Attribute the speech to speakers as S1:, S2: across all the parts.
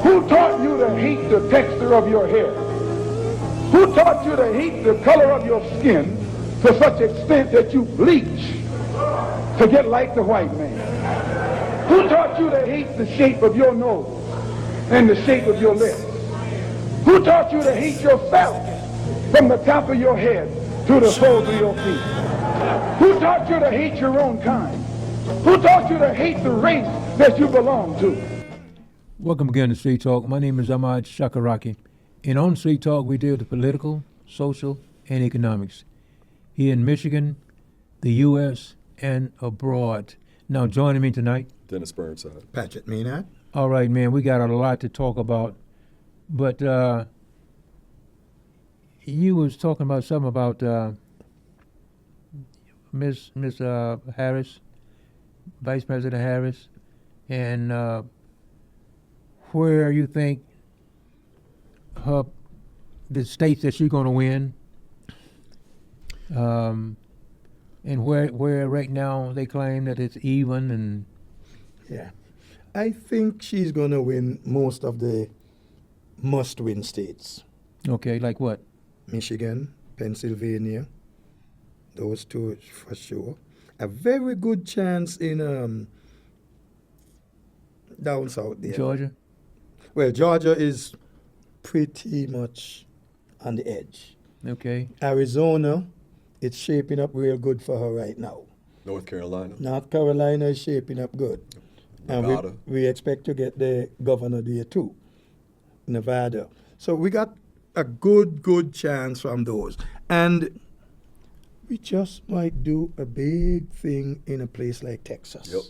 S1: Who taught you to hate the texture of your hair? Who taught you to hate the color of your skin to such extent that you bleach to get like the white man? Who taught you to hate the shape of your nose and the shape of your lips? Who taught you to hate yourself from the top of your head to the soles of your feet? Who taught you to hate your own kind? Who taught you to hate the race that you belong to?
S2: Welcome again to Street Talk. My name is Ahmad Shakaraki. And on Street Talk, we deal with political, social, and economics here in Michigan, the U.S., and abroad. Now, joining me tonight,
S3: Dennis Burnside.
S4: Patrick Maynard.
S2: all right, man, we got a lot to talk about. But you was talking about something about Miss Harris, Vice President Harris, and where you think the states that she's going to win, and where right now they claim that it's even, and
S4: Yeah. I think she's going to win most of the must-win states.
S2: okay, like what?
S4: Michigan, Pennsylvania, those two for sure. A very good chance in down south there.
S2: Georgia?
S4: Well, Georgia is pretty much on the edge.
S2: Okay.
S4: Arizona, it's shaping up real good for her right now.
S3: North Carolina.
S4: North Carolina is shaping up good.
S3: Nevada.
S4: And we expect to get the governor there too, Nevada. So we got a good chance from those. And we just might do a big thing in a place like Texas.
S3: Yep.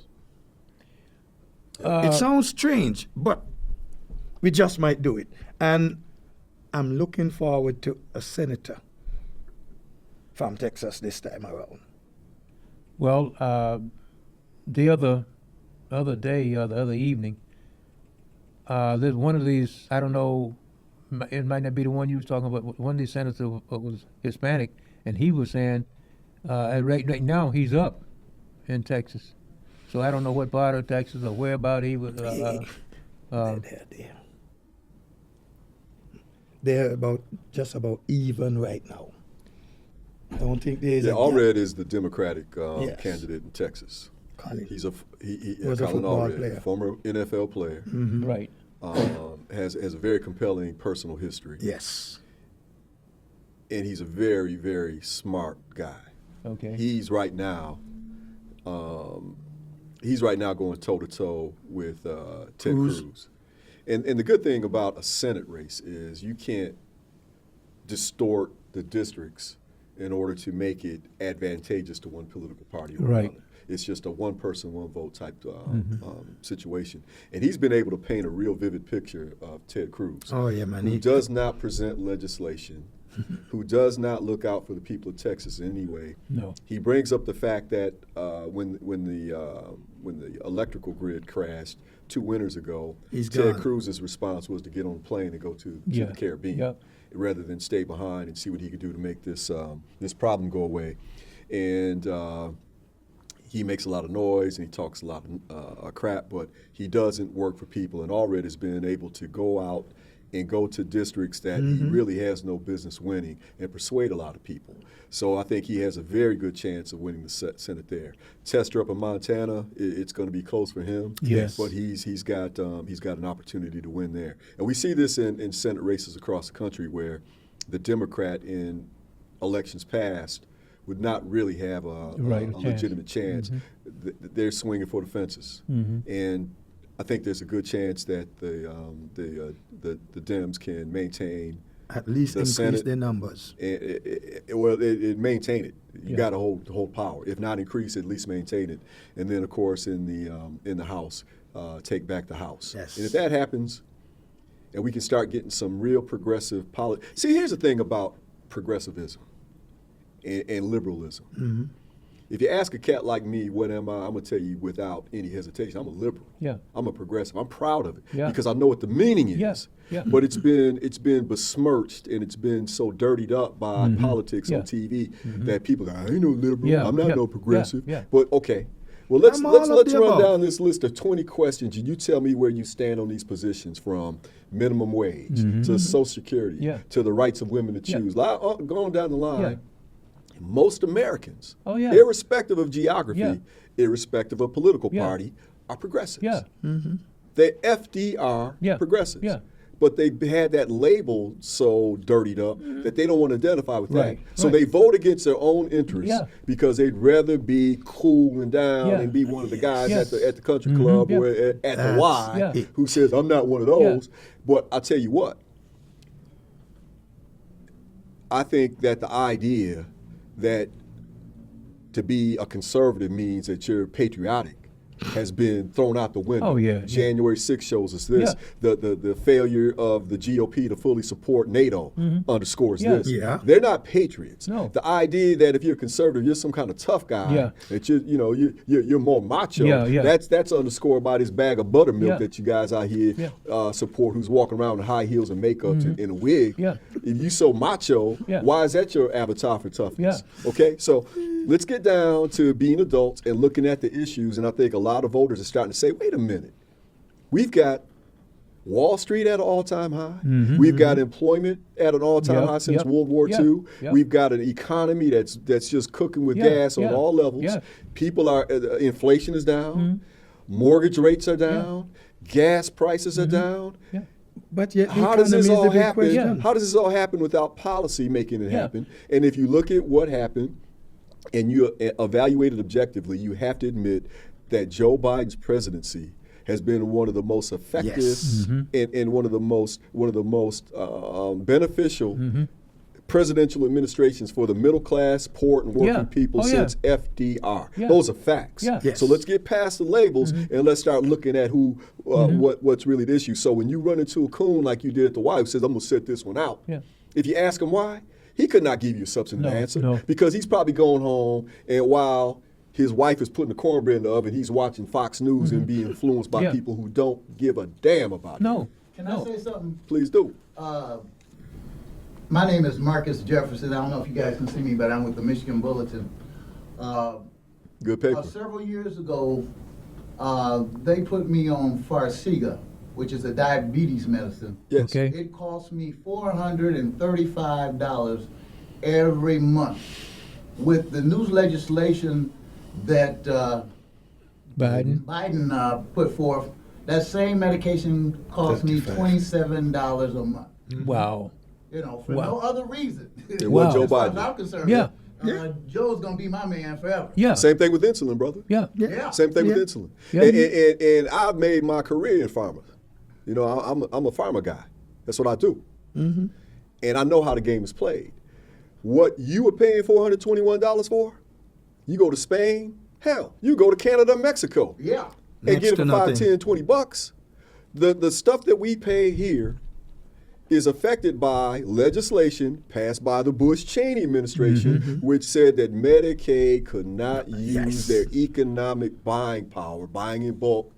S4: It sounds strange, but we just might do it. And I'm looking forward to a senator from Texas this time around.
S2: Well, the other day, the other evening, there's one of these, I don't know, it might not be the one you was talking about, one of these senators was Hispanic, and he was saying, right now he's up in Texas. So I don't know what part of Texas or where about he was.
S4: They're just about even right now. I don't think there's
S3: Yeah,
S4: a
S3: Allred is the Democratic
S4: Yes.
S3: candidate in Texas.
S4: Colin.
S3: He's he
S4: Was a
S3: Colin
S4: football
S3: Allred,
S4: player.
S3: former NFL player,
S2: Right.
S3: has a very compelling personal history,
S4: Yes.
S3: and he's a very, very smart guy.
S2: Okay.
S3: He's right now going toe to toe with Ted Cruz. And the good thing about a Senate race is you can't distort the districts in order to make it advantageous to one political party or
S2: Right.
S3: another. It's just a one person, one vote type situation. And he's been able to paint a real vivid picture of Ted Cruz,
S4: Oh, yeah, man.
S3: who does not present legislation, who does not look out for the people of Texas in any way.
S2: No.
S3: He brings up the fact that when the electrical grid crashed 2 winters ago,
S4: He's
S3: Ted
S4: gone.
S3: Cruz's response was to get on a plane and go to
S2: Yeah.
S3: the Caribbean,
S2: Yep.
S3: rather than stay behind and see what he could do to make this problem go away. And he makes a lot of noise and he talks a lot of crap, but he doesn't work for people. And Allred has been able to go out and go to districts that he really has no business winning and persuade a lot of people. So I think he has a very good chance of winning the Senate there. Tester up in Montana, it's going to be close for him.
S2: Yes.
S3: But he's got an opportunity to win there. And we see this in Senate races across the country where the Democrat in elections past would not really have a legitimate chance. They're swinging for the fences. And I think there's a good chance that the Dems can maintain
S4: At least
S3: the
S4: increase
S3: Senate,
S4: their numbers.
S3: It maintain it. You
S2: Yeah.
S3: got to hold power. If not increase, at least maintain it. And then, of course, in the House, take back the House.
S4: Yes.
S3: And if that happens, and we can start getting some real progressive policy. See, here's the thing about progressivism and liberalism. If you ask a cat like me, what am I? I'm gonna tell you without any hesitation, I'm a liberal.
S2: Yeah.
S3: I'm a progressive. I'm proud of it
S2: Yeah.
S3: because I know what the meaning is.
S2: Yeah. Yeah.
S3: But it's been besmirched and it's been so dirtied up by politics
S2: Yeah.
S3: on TV that people go, I ain't no liberal.
S2: Yeah.
S3: I'm not
S2: Yeah.
S3: no progressive.
S2: Yeah. Yeah.
S3: But okay, Well, let's
S4: I'm all of
S3: let's
S4: the
S3: run
S4: above.
S3: down this list of 20 questions, and you tell me where you stand on these positions, from minimum wage to Social Security
S2: Yeah.
S3: to the rights of women to
S2: Yeah.
S3: choose. Going down the line,
S2: Yeah.
S3: most Americans,
S2: Oh, yeah.
S3: irrespective of geography,
S2: Yeah.
S3: irrespective of political
S2: Yeah.
S3: party, are progressives.
S2: Yeah.
S3: They FDR
S2: Yeah.
S3: progressives.
S2: Yeah.
S3: But they had that label so dirtied up that they don't want to identify with
S2: Right.
S3: that. So
S2: Right.
S3: they vote against their own interests
S2: Yeah.
S3: because they'd rather be cool and down
S2: Yeah.
S3: and be one of the guys
S2: Yeah.
S3: at the country club
S2: Yeah.
S3: or at the
S4: That's
S3: Y
S2: Yeah.
S3: who says, I'm not one of those. But I tell you what, I think that the idea that to be a conservative means that you're patriotic has been thrown out the window.
S2: Oh, yeah.
S3: January 6th shows us this.
S2: Yeah.
S3: The failure of the GOP to fully support NATO underscores
S2: Yeah.
S3: this.
S4: Yeah.
S3: They're not patriots.
S2: No.
S3: The idea that if you're a conservative, you're some kind of tough guy,
S2: Yeah.
S3: that you're more macho.
S2: Yeah, yeah.
S3: That's underscored by this bag of buttermilk
S2: Yeah.
S3: that you guys out here
S2: Yeah.
S3: support, who's walking around in high heels and makeup and in a wig.
S2: Yeah.
S3: If you so macho,
S2: Yeah.
S3: why is that your avatar for toughness?
S2: Yeah.
S3: Okay, so let's get down to being adults and looking at the issues. And I think a lot of voters are starting to say, wait a minute, we've got Wall Street at an all-time high. We've got employment at an all-time
S2: Yep,
S3: high since
S2: yep,
S3: World War
S2: yep,
S3: II.
S2: yep.
S3: We've got an economy that's just cooking with
S2: Yeah,
S3: gas on
S2: yeah,
S3: all levels.
S2: yeah.
S3: People are inflation is down, mortgage rates are down, gas prices are down.
S2: Yeah.
S4: But yet, the
S3: How does this
S4: economy is
S3: all
S4: the big
S3: happen?
S4: question.
S3: How does this all happen without policy making it
S2: Yeah.
S3: happen? And if you look at what happened and you evaluate it objectively, you have to admit that Joe Biden's presidency has been one of the most effective
S4: Yes.
S3: and one of the most beneficial presidential administrations for the middle class, poor, and working
S2: Yeah.
S3: people
S2: Oh, yeah.
S3: since FDR.
S2: Yeah.
S3: Those are facts.
S2: Yeah.
S4: Yes.
S3: So let's get past the labels and let's start looking at what's really the issue. So when you run into a coon like you did at the Y who says, I'm going to sit this one out,
S2: Yeah.
S3: if you ask him why, he could not give you a substantive
S2: No,
S3: answer
S2: no.
S3: because he's probably going home and while his wife is putting the cornbread in the oven, he's watching Fox News and being influenced by
S2: Yeah.
S3: people who don't give a damn about
S2: No.
S3: it.
S5: Can I say something?
S3: Please do.
S5: My name is Marcus Jefferson. I don't know if you guys can see me, but I'm with the Michigan Bulletin.
S3: Good paper.
S5: Several years ago, they put me on Farxiga, which is a diabetes medicine.
S3: Yes.
S2: Okay.
S5: It cost me $435 every month. With the new legislation that Biden put forth, that same medication cost me
S4: 55.
S5: $27 a month.
S2: Wow.
S5: You know, for
S2: Wow.
S5: no other reason.
S3: It wasn't Joe
S5: As far as
S3: Biden.
S5: I'm concerned,
S2: Yeah.
S5: Joe's gonna be my man forever.
S2: Yeah.
S3: Same thing with insulin, brother.
S2: Yeah.
S5: Yeah.
S3: Same thing
S4: Yeah.
S3: with insulin.
S2: Yeah.
S3: And I've made my career in pharma. You know, I'm a pharma guy. That's what I do. And I know how the game is played. What you were paying $421 for, you go to Spain, hell, you go to Canada, Mexico,
S5: Yeah.
S3: and
S4: Next
S3: get it
S4: to
S3: for $5,
S4: nothing.
S3: $10, $20. The stuff that we pay here is affected by legislation passed by the Bush-Cheney administration, which said that Medicaid could not use
S4: Yes.
S3: their economic buying power, buying in bulk,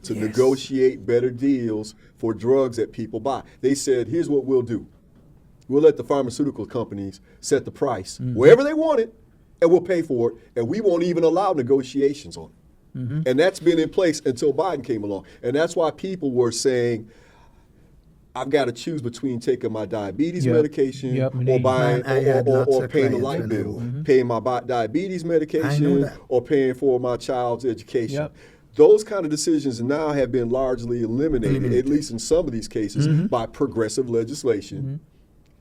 S3: to
S4: Yes.
S3: negotiate better deals for drugs that people buy. They said, here's what we'll do. We'll let the pharmaceutical companies set the price wherever they want it, and we'll pay for it, and we won't even allow negotiations on it. And that's been in place until Biden came along. And that's why people were saying, I've got to choose between taking my diabetes
S2: Yep.
S3: medication
S2: Yep,
S3: or
S2: indeed.
S3: buying
S4: Man, I had lots
S3: or
S4: of
S3: paying the
S4: clients
S3: light
S4: when I
S3: bill,
S4: was-
S3: paying my diabetes medication
S4: that.
S3: or paying for my child's education.
S2: Yep.
S3: Those kind of decisions now have been largely eliminated, at least in some of these cases, by progressive legislation,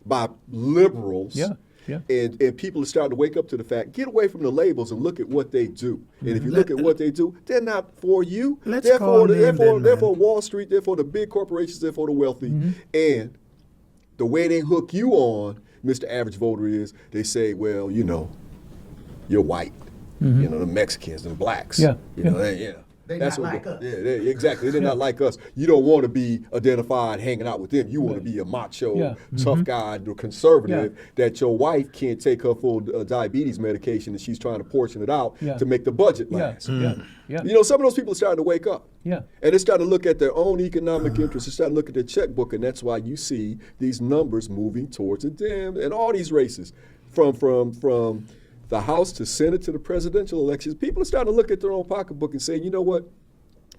S3: by liberals.
S2: Yeah, yeah.
S3: And people are starting to wake up to the fact, get away from the labels and look at what they do. And if you look at what they do, they're not for you.
S4: Let's
S3: They're
S4: call
S3: for,
S4: them
S3: they're for,
S4: then,
S3: they're
S4: man.
S3: for Wall Street, they're for the big corporations, they're for the wealthy. And the way they hook you on, Mr. Average Voter, is they say, well, you know, you're white. You know, the Mexicans and the blacks.
S2: Yeah,
S3: You
S2: yeah.
S3: know,
S5: They
S3: That's
S5: not
S3: what
S5: like
S3: the-
S5: us.
S3: Yeah, exactly. They're not like us. You don't want to be identified hanging out with them. You want to be a macho,
S2: Yeah.
S3: tough guy, or conservative, that your wife can't take her full diabetes medication and she's trying to portion it out
S2: Yeah.
S3: to make the budget
S2: Yeah.
S3: last.
S2: Yeah. Yeah.
S3: You know, some of those people are starting to wake up.
S2: Yeah.
S3: And they're starting to look at their own economic interests. They're starting to look at their checkbook, and that's why you see these numbers moving towards the Dems and all these races, from the House to Senate to the presidential elections, people are starting to look at their own pocketbook and say, you know what?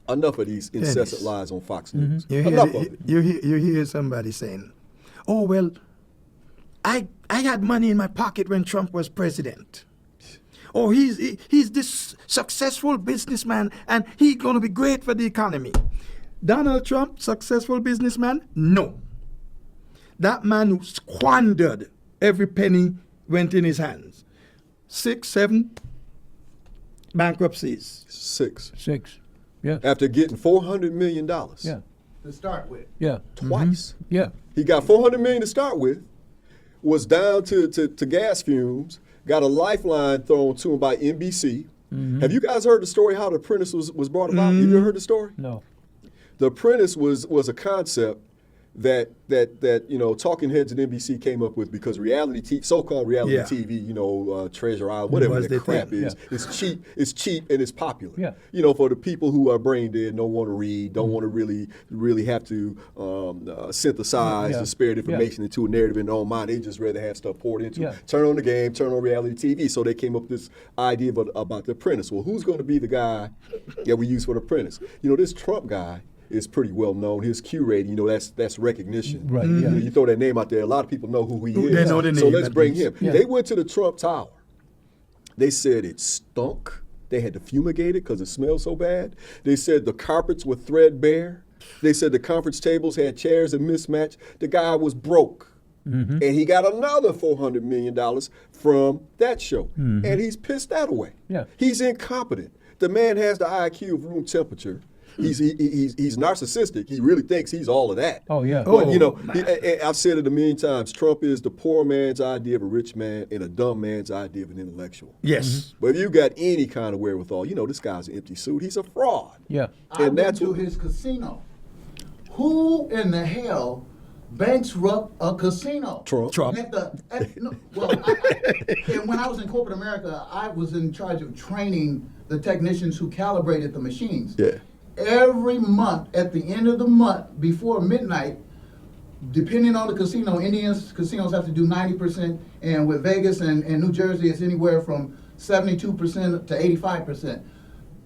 S3: Enough of these incessant lies on Fox News. Enough of it.
S4: You hear somebody saying, "Oh well, I had money in my pocket when Trump was president." Oh, he's this successful businessman and he's going to be great for the economy. Donald Trump, successful businessman? No. That man who squandered every penny went in his hands. 6, 7 bankruptcies.
S3: 6.
S2: Yeah.
S3: After getting $400 million.
S2: Yeah.
S5: To start with.
S2: Yeah.
S3: Twice.
S2: Yeah.
S3: He got $400 million to start with, was down to gas fumes, got a lifeline thrown to him by NBC. Have you guys heard the story how The Apprentice was brought about? Have you ever heard the story?
S2: No.
S3: The Apprentice was a concept that talking heads at NBC came up with because so-called reality TV, Treasure Island, whatever the crap is, it's cheap and it's popular.
S2: Yeah.
S3: For the people who are brain dead, don't want to read, don't want to really have to synthesize the spared information into a narrative in their own mind. They just rather have stuff poured into.
S2: Yeah.
S3: Turn on the game, turn on reality TV. So they came up with this idea about The Apprentice. Well, who's going to be the guy that we use for The Apprentice? This Trump guy is pretty well known. His Q rating, that's recognition.
S2: Right.
S3: Yeah. You throw that name out there, a lot of people know who he is.
S4: They know the name,
S3: so let's bring
S4: least.
S3: him.
S2: Yeah.
S3: They went to the Trump Tower. They said it stunk. They had to fumigate it because it smelled so bad. They said the carpets were threadbare. They said the conference tables had chairs that mismatched. The guy was broke. And he got another $400 million from that show. And he's pissed that away.
S2: Yeah.
S3: He's incompetent. The man has the IQ of room temperature. He's narcissistic. He really thinks he's all of that.
S2: Oh, yeah.
S3: But, I've said it a million times. Trump is the poor man's idea of a rich man and a dumb man's idea of an intellectual.
S4: Yes.
S3: But if you got any kind of wherewithal, this guy's an empty suit. He's a fraud.
S2: Yeah.
S5: I went to his casino. Who in the hell bankrupt a casino?
S3: Trump.
S5: And when I was in corporate America, I was in charge of training the technicians who calibrated the machines.
S3: Yeah.
S5: Every month, at the end of the month, before midnight, depending on the casino, Indians casinos have to do 90%, and with Vegas and New Jersey, it's anywhere from 72% to 85%.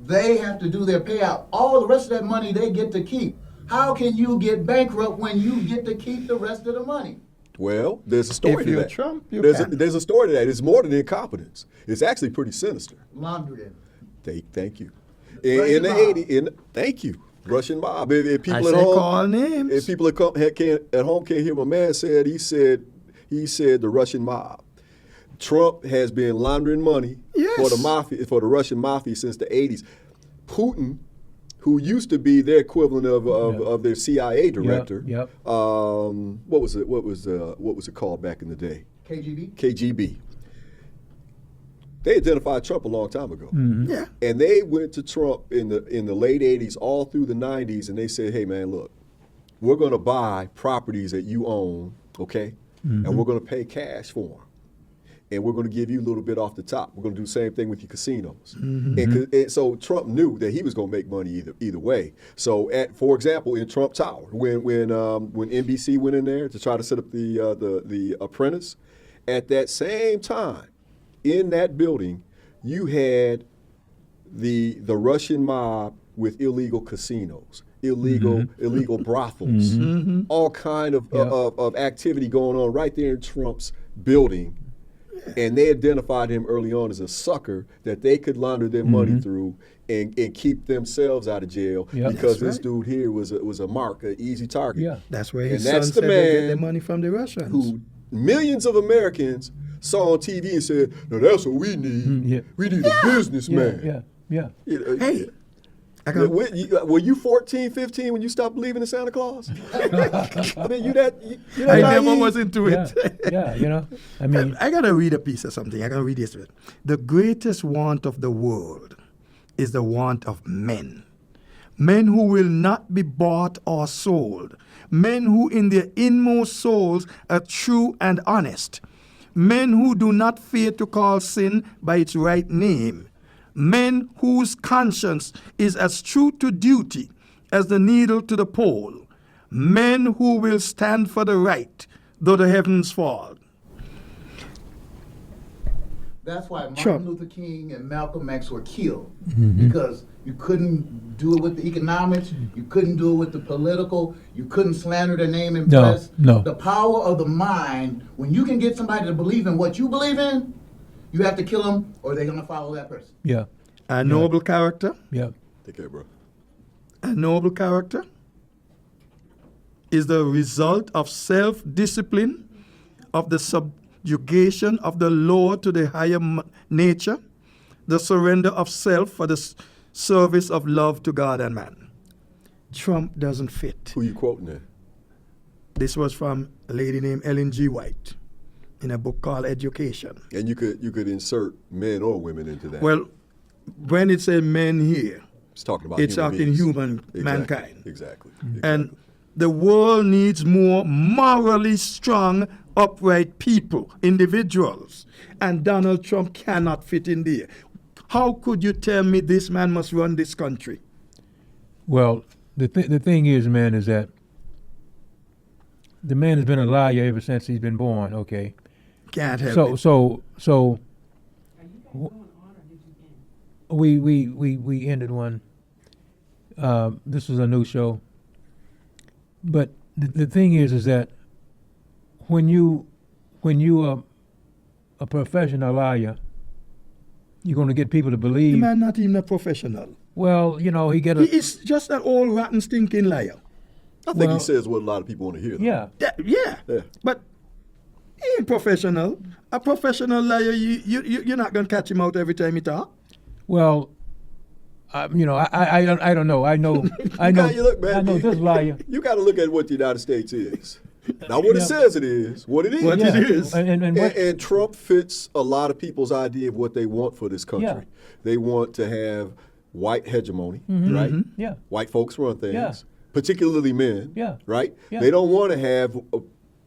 S5: They have to do their payout. All the rest of that money they get to keep. How can you get bankrupt when you get to keep the rest of the money?
S3: Well, there's a story
S4: If
S3: to
S4: you're
S3: that.
S4: Trump, you
S3: there's
S4: can.
S3: a story to that. It's more than incompetence. It's actually pretty sinister.
S5: Laundering.
S3: Thank you.
S5: Russian
S3: In the
S5: mob.
S3: 80s, thank you, Russian mob. If people
S4: I
S3: at
S4: say
S3: home,
S4: call names.
S3: if people at home can't hear what my man said, he said the Russian mob. Trump has been laundering money for the mafia, for the Russian mafia since the 80s. Putin, who used to be their equivalent of their CIA director,
S2: Yep.
S3: what was it called back in the day? KGB. They identified Trump a long time ago.
S4: Yeah.
S3: And they went to Trump in the late 80s, all through the 90s, and they said, hey, man, look, we're going to buy properties that you own, okay? And we're going to pay cash for them. And we're going to give you a little bit off the top. We're going to do the same thing with your casinos. And so Trump knew that he was going to make money either way. So, for example, in Trump Tower, when NBC went in there to try to set up the Apprentice, at that same time, in that building, you had the Russian mob with illegal casinos, illegal brothels, all kind of activity going on right there in Trump's building. And they identified him early on as a sucker that they could launder their money through and keep themselves out of jail because this dude here was a mark, an easy target.
S2: Yeah.
S4: That's where his
S3: And
S4: son
S3: that's the
S4: said they get
S3: man
S4: their money from the Russians.
S3: who millions of Americans saw on TV and said, no, that's what we need. We need a businessman.
S2: Yeah.
S4: Hey,
S3: Were you 14, 15 when you stopped believing in Santa Claus? I mean, you that
S4: I never
S3: naive?
S4: was into it.
S2: Yeah, I mean,
S4: I gotta read a piece of something. I gotta read this. The greatest want of the world is the want of men. Men who will not be bought or sold. Men who in their inmost souls are true and honest. Men who do not fear to call sin by its right name. Men whose conscience is as true to duty as the needle to the pole. Men who will stand for the right, though the heavens fall.
S5: That's why Martin
S4: Trump.
S5: Luther King and Malcolm X were killed,
S2: Mm-hmm.
S5: because you couldn't do it with the economics, you couldn't do it with the political, you couldn't slander their name in
S2: No,
S5: press.
S2: no.
S5: The power of the mind, when you can get somebody to believe in what you believe in, you have to kill them or they're going to follow that person.
S2: Yeah,
S4: A noble character,
S2: yeah.
S3: Take care, bro.
S4: a noble character is the result of self-discipline, of the subjugation of the lower to the higher nature, the surrender of self for the service of love to God and man. Trump doesn't fit.
S3: Who you quoting there?
S4: This was from a lady named Ellen G. White in a book called Education.
S3: And you could insert men or women into that.
S4: Well, when it says men here,
S3: it's talking about
S4: it's
S3: human
S4: talking
S3: beings.
S4: human
S3: Exactly.
S4: mankind.
S3: Exactly.
S4: And the world needs more morally strong, upright people, individuals. And Donald Trump cannot fit in there. How could you tell me this man must run this country?
S2: Well, the thing is, man, is that the man has been a liar ever since he's been born. Okay,
S4: Can't help
S2: so
S4: it.
S2: so we ended one. This was a new show, but the thing is that when you are a professional liar, you're going to get people to
S4: The
S2: believe.
S4: man not even a professional.
S2: Well, you know, he get
S4: He
S2: a
S4: is just an old rotten stinking liar.
S3: I think
S2: well-
S3: he says what a lot of people want to hear. Though.
S2: yeah.
S4: Yeah.
S3: Yeah.
S4: But he ain't professional. A professional liar, you're not going to catch him out every time he talk.
S2: Well, you know, I don't know. I know
S3: You look, man,
S2: I know this liar.
S3: You got to look at what the United States is. Not what it
S2: Yeah.
S3: says it is, what it is.
S4: What
S2: Yeah.
S4: it is.
S2: And what,
S3: And Trump fits a lot of people's idea of what they want for this country.
S2: Yeah.
S3: They want to have white hegemony, right?
S2: yeah.
S3: White folks run things,
S2: Yeah.
S3: particularly men,
S2: Yeah.
S3: right?
S2: Yeah.
S3: They don't want to have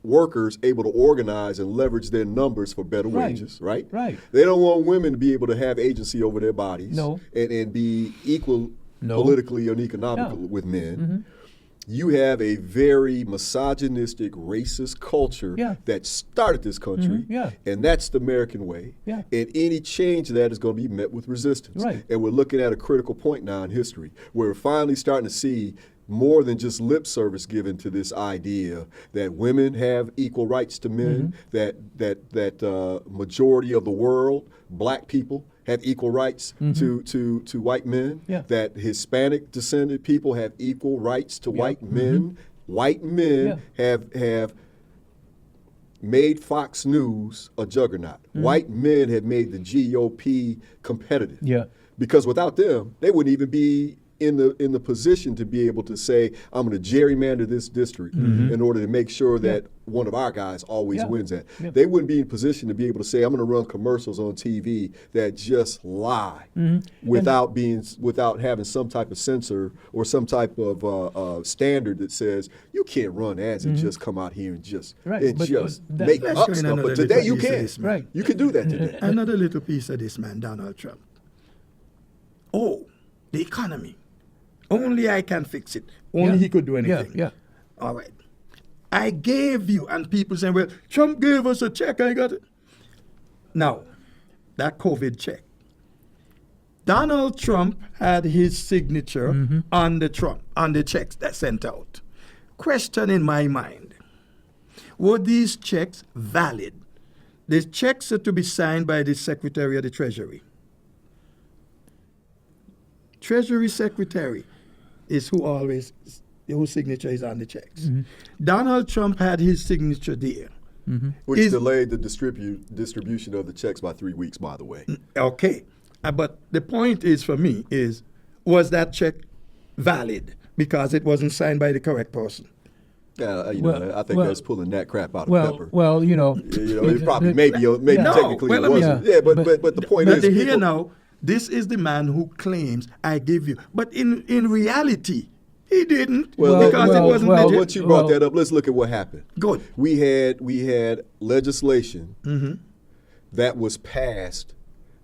S3: workers able to organize and leverage their numbers for better
S2: Right.
S3: wages, right?
S2: Right.
S3: They don't want women to be able to have agency over their bodies
S2: No.
S3: and be equal
S2: No.
S3: politically and economically
S2: Yeah.
S3: with men. You have a very misogynistic, racist culture
S2: Yeah.
S3: that started this country,
S2: Yeah.
S3: and that's the American way.
S2: Yeah.
S3: And any change to that is going to be met with resistance.
S2: Right.
S3: And we're looking at a critical point now in history where we're finally starting to see more than just lip service given to this idea that women have equal rights to men, that majority of the world, black people, have equal rights to white men,
S2: Yeah.
S3: that Hispanic descended people have equal rights to white men. White men have made Fox News a juggernaut. White men have made the GOP competitive.
S2: Yeah.
S3: Because without them, they wouldn't even be in the position to be able to say, I'm going to gerrymander this district in order to make sure that one of our guys always
S2: Yeah.
S3: wins that.
S2: Yeah.
S3: They wouldn't be in position to be able to say, I'm going to run commercials on TV that just lie without having some type of censor or some type of standard that says you can't run ads and just come out here and just
S2: Right,
S3: and
S2: but
S3: just
S2: that-
S3: make
S4: Let's
S3: up
S4: go in
S3: stuff.
S4: another
S3: But today
S4: little
S3: you
S4: piece of
S3: can.
S4: this, man.
S2: Right.
S3: You can do that today.
S4: Another little piece of this man, Donald Trump. Oh, the economy. Only I can fix it. Only
S2: Yeah.
S4: he could do anything.
S2: Yeah.
S4: All right. I gave you, and people saying, well, Trump gave us a check, I got it. Now, that COVID check. Donald Trump had his signature on the checks that sent out. Question in my mind, were these checks valid? The checks are to be signed by the Secretary of the Treasury. Treasury Secretary is whose signature is on the checks. Donald Trump had his signature there.
S3: Which delayed the distribution of the checks by 3 weeks, by the way.
S4: Okay. But the point is for me is, was that check valid because it wasn't signed by the correct person?
S3: Yeah,
S2: Well-
S3: I think
S2: well-
S3: that's pulling that crap out of
S2: Well,
S3: pepper.
S2: well, you know,
S3: It probably maybe
S2: Yeah.
S3: technically
S4: well,
S3: it
S4: I mean-
S3: wasn't.
S2: Yeah,
S3: But the point
S4: But
S3: is,
S4: here
S3: people-
S4: now, this is the man who claims I give you. But in reality, he didn't because it wasn't
S2: well,
S4: legit.
S3: once you brought
S2: well-
S3: that up, let's look at what happened.
S4: Good.
S3: We had legislation that was passed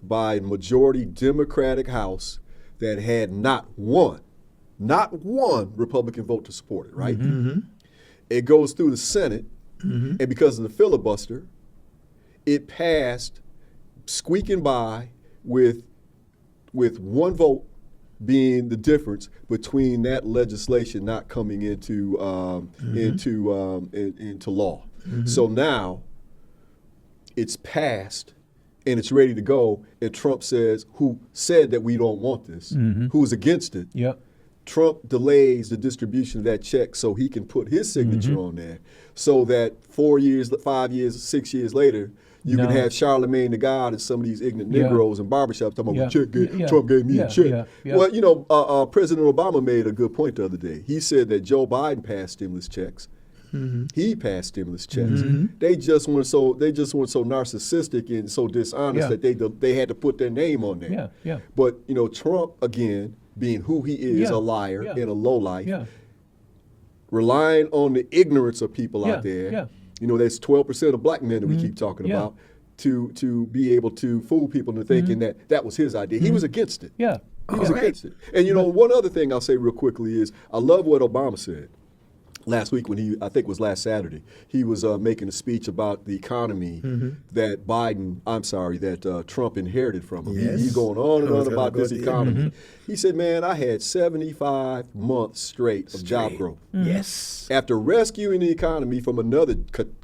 S3: by a majority Democratic House that had not one Republican vote to support it, right? It goes through the Senate, and because of the filibuster, it passed squeaking by with one vote being the difference between that legislation not coming into law. So now it's passed and it's ready to go, and Trump says, who said that we don't want this, who's against it.
S2: Yep.
S3: Trump delays the distribution of that check so he can put his signature on there, so that 4 years, 5 years, 6 years later, you can have Charlemagne the God and some of these ignorant Negroes in barbershops talking about Trump gave me a check. Well, you know, President Obama made a good point the other day. He said that Joe Biden passed stimulus checks. He passed stimulus checks. They just weren't so narcissistic and so dishonest that they had to put their name on there. But you know, Trump, again, being who he is, a liar and a lowlife, relying on the ignorance of people out there. You know, there's 12% of black men that we keep talking about to be able to fool people into thinking that was his idea. He was against it. He was against it. And you know, one other thing I'll say real quickly is I love what Obama said last week when I think it was last Saturday. He was making a speech about the economy that Trump inherited from him. He's going on and on about this economy. He said, man, I had 75 months straight of job growth.
S4: Yes.
S3: After rescuing the economy from another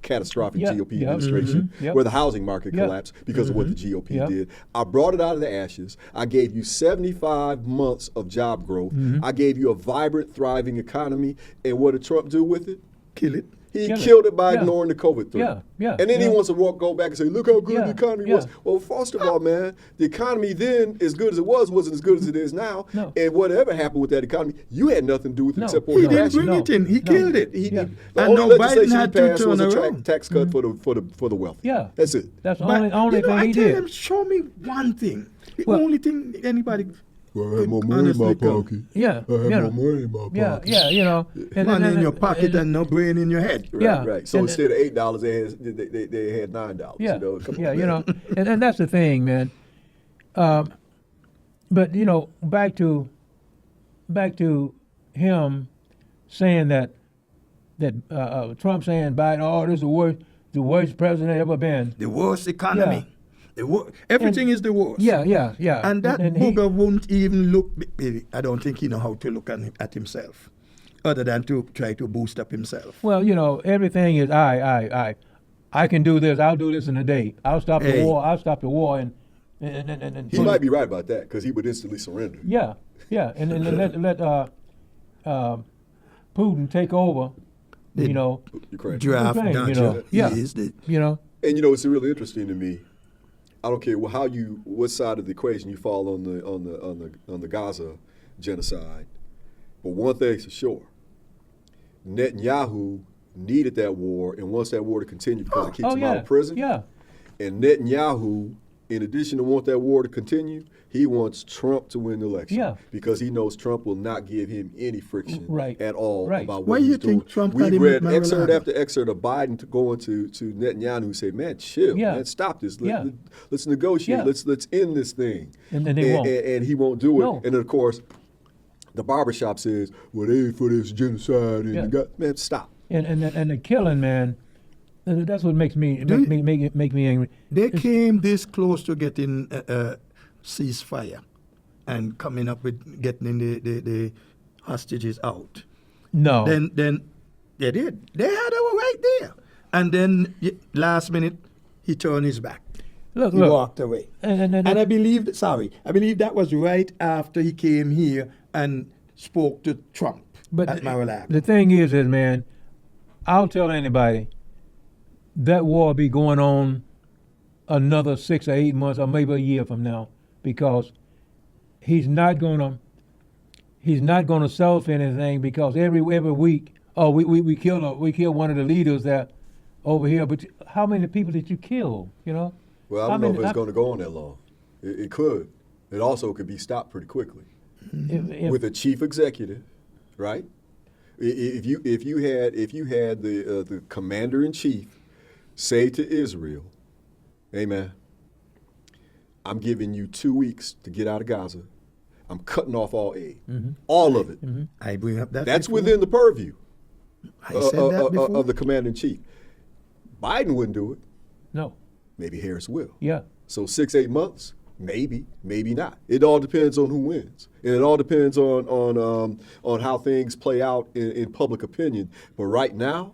S3: catastrophic GOP administration where the housing market collapsed because of what the GOP did, I brought it out of the ashes. I gave you 75 months of job growth. I gave you a vibrant, thriving economy. And what did Trump do with it?
S4: Kill it.
S3: He killed it by ignoring the COVID threat. And then he wants to go back and say, look how good the economy was. Well, first of all, man, the economy then, as good as it was, wasn't as good as it is now. And whatever happened with that economy, you had nothing to do with it except for
S4: he didn't bring it in. He killed it.
S3: The only legislation he passed was a tax cut for the wealthy. That's it.
S2: That's the only thing he did.
S4: I tell him, show me one thing. The only thing anybody.
S3: Well, I have more money in my pocket. I have more money in my pocket.
S2: You know.
S4: Money in your pocket and no brain in your head.
S3: Right. So instead of $8, they had $9. You know, come on,
S2: you know, and that's the thing, man. But you know, back to him saying that Trump saying Biden, oh, this is the worst president ever been.
S4: The worst economy. Everything is the worst. And that booger won't even look. I don't think he know how to look at himself, other than to try to boost up himself.
S2: Well, you know, everything is I can do this. I'll do this in a day. I'll stop the war. I'll stop the war. And
S3: he might be right about that because he would instantly surrender.
S2: And then let Putin take over. You know,
S3: Ukraine.
S4: Draft
S2: Ukraine, you know. You know.
S3: And you know, it's really interesting to me. I don't care what side of the equation you fall on the Gaza genocide, but one thing's for sure: Netanyahu needed that war and wants that war to continue because it keeps him out of prison. And Netanyahu, in addition to want that war to continue, he wants Trump to win the election because he knows Trump will not give him any friction at all about what he's doing.
S4: Think Trump
S3: We've read excerpt after excerpt of Biden going to Netanyahu who said, man, chill, man, stop this. Let's negotiate. Let's end this thing.
S2: And then they won't.
S3: And he won't do it. And then, of course, the barbershop says, well, they ain't for this genocide. And man, stop.
S2: And the killing, man, that's what makes me angry.
S4: They came this close to getting ceasefire and coming up with getting the hostages out.
S2: No.
S4: Then they did. They had her right there. And then last minute, he turned his back. He walked away. And I believe that was right after he came here and spoke to Trump at Mar-a-Lago.
S2: The thing is, man, I'll tell anybody, that war will be going on another 6 or 8 months or maybe a year from now, because he's not gonna sell for anything, because every week, we kill one of the leaders that over here, but how many people did you kill? You know?
S3: Well, I don't know if it's going to go on that long. It could. It also could be stopped pretty quickly with a chief executive, right? If you had the commander in chief say to Israel, hey man, I'm giving you 2 weeks to get out of Gaza. I'm cutting off all aid, all of it.
S4: I bring up that.
S3: That's within the purview
S4: of
S3: the commander in chief. Biden wouldn't do it.
S2: No.
S3: Maybe Harris will.
S2: Yeah.
S3: So 6-8 months, maybe not. It all depends on who wins, and it all depends on how things play out in public opinion. But right now,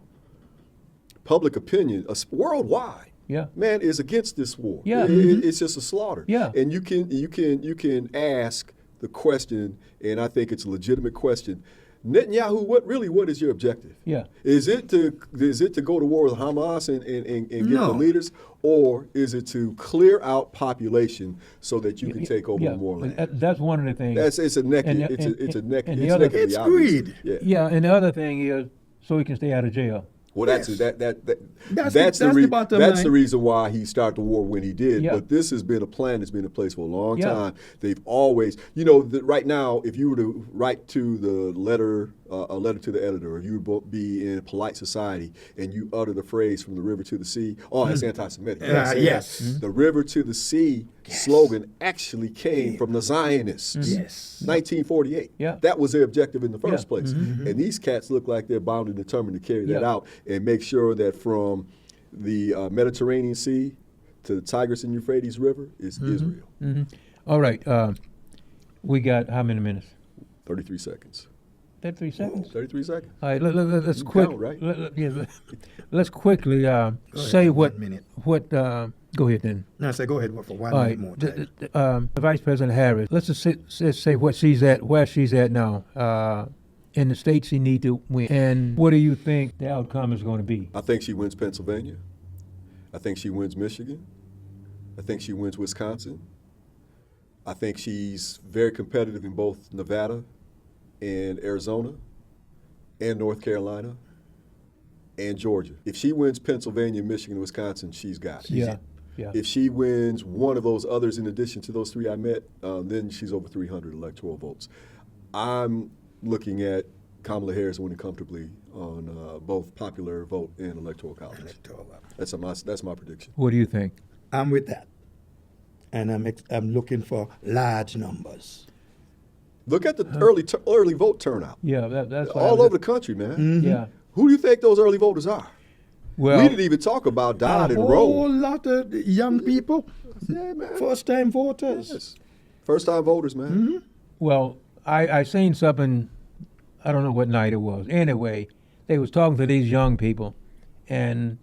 S3: public opinion worldwide, man, is against this war.
S2: Yeah.
S3: It's just a slaughter.
S2: Yeah.
S3: And you can ask the question, and I think it's a legitimate question. Netanyahu, what is your objective?
S2: Yeah.
S3: Is it to go to war with Hamas and get the leaders, or is it to clear out population so that you can take over more land?
S2: That's one of the things.
S3: It's a naked
S4: It's greed.
S2: Yeah, and the other thing is so he can stay out of jail.
S3: Well,
S4: Yes.
S3: that's the
S4: bottom
S3: that's
S4: line.
S3: the reason why he started the war when he did.
S2: Yeah.
S3: But this has been a plan that's been in place for a long
S2: Yeah.
S3: time. They've always, right now, if you were to write to the letter, a letter to the editor, or you would be in polite society and you utter the phrase "from the river to the sea," that's anti-Semitic.
S4: Yes.
S3: The river to the sea slogan actually came from the Zionists.
S4: Yes.
S3: 1948.
S2: Yeah.
S3: That was their objective in the first
S2: Yeah.
S3: place. And these cats look like they're bound and determined to carry that
S2: Yeah.
S3: out and make sure that from the Mediterranean Sea to the Tigris and Euphrates River is Israel.
S2: All right. We got how many minutes?
S3: 33 seconds.
S2: 33 seconds.
S3: 33 seconds.
S2: All right. Let's
S3: You
S2: quick.
S3: count, right?
S2: Let's quickly say
S4: for
S2: what
S4: 1 minute.
S2: what. Go ahead then.
S4: No, I say go ahead for one
S2: All
S4: minute
S2: right.
S4: more time.
S2: The Vice President Harris. Let's just say what she's at, where she's at now. In the states she need to win. And what do you think the outcome is going to be?
S3: I think she wins Pennsylvania. I think she wins Michigan. I think she wins Wisconsin. I think she's very competitive in both Nevada and Arizona and North Carolina and Georgia. If she wins Pennsylvania, Michigan, Wisconsin, she's got it.
S2: Yeah.
S3: If she wins one of those others in addition to those three I met, then she's over 300 electoral votes. I'm looking at Kamala Harris winning comfortably on both popular vote and electoral college. That's my prediction.
S2: What do you think?
S4: I'm with that, and I'm looking for large numbers.
S3: Look at the early vote turnout.
S2: Yeah, that's what
S3: all over the country, man.
S2: Yeah.
S3: Who do you think those early voters are?
S2: Well,
S3: We didn't even talk about Dodd
S4: A
S3: and
S4: whole
S3: Roe.
S4: lot of young people,
S3: Yeah, man.
S4: first-time voters.
S3: Yes. First-time voters, man.
S2: Well, I seen something. I don't know what night it was. Anyway, they was talking to these young people, and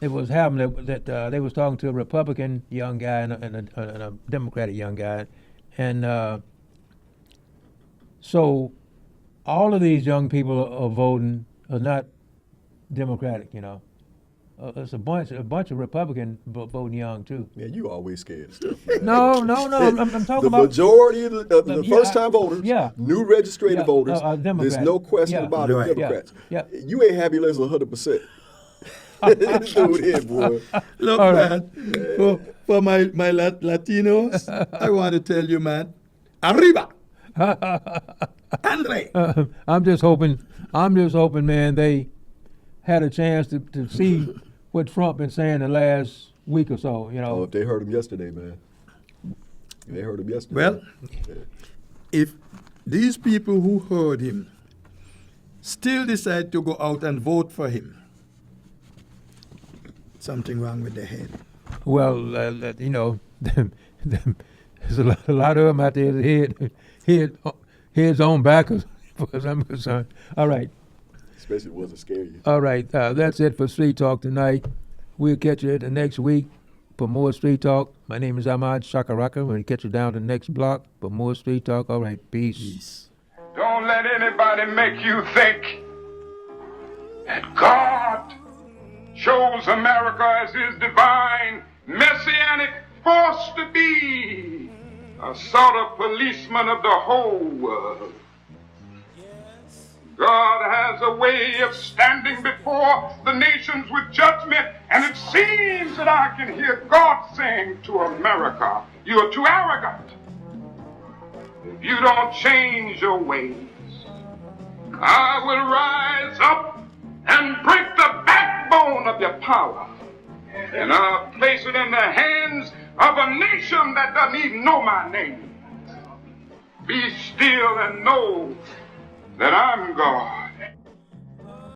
S2: it was happening that they was talking to a Republican young guy and a Democratic young guy, and so all of these young people are voting are not Democratic. It's a bunch of Republican voting young too.
S3: Man, you always scared of stuff.
S2: No, I'm talking
S3: The
S2: about
S3: majority of the
S2: Yeah,
S3: first-time voters,
S2: yeah.
S3: new registered
S2: Yeah,
S3: voters,
S2: Democrats.
S3: there's no question
S2: Yeah.
S3: about it,
S4: Right.
S3: Democrats.
S2: Yeah.
S3: You ain't happy less than 100%. Dude, here, boy.
S4: Look,
S2: All right.
S4: man, for my Latinos, I want to tell you, man, arriba, Andre.
S2: I'm just hoping, man, they had a chance to see what Trump been saying the last week or so.
S3: Oh, if they heard him yesterday, man. They heard him yesterday.
S4: Well, if these people who heard him still decide to go out and vote for him, something wrong with their head.
S2: Well, there's a lot of them out there that heads on back, as far as I'm concerned. All right.
S3: Especially if it wasn't scare you.
S2: All right, that's it for Street Talk tonight. We'll catch you the next week for more Street Talk. My name is Ahmad Shakaraka. We'll catch you down the next block for more Street Talk. All right, peace.
S1: Don't let anybody make you think that God chose America as his divine, messianic force to be a sort of policeman of the whole world. God has a way of standing before the nations with judgment, and it seems that I can hear God saying to America, you are too arrogant. If you don't change your ways, I will rise up and break the backbone of your power, and I'll place it in the hands of a nation that doesn't even know my name. Be still and know that I'm God.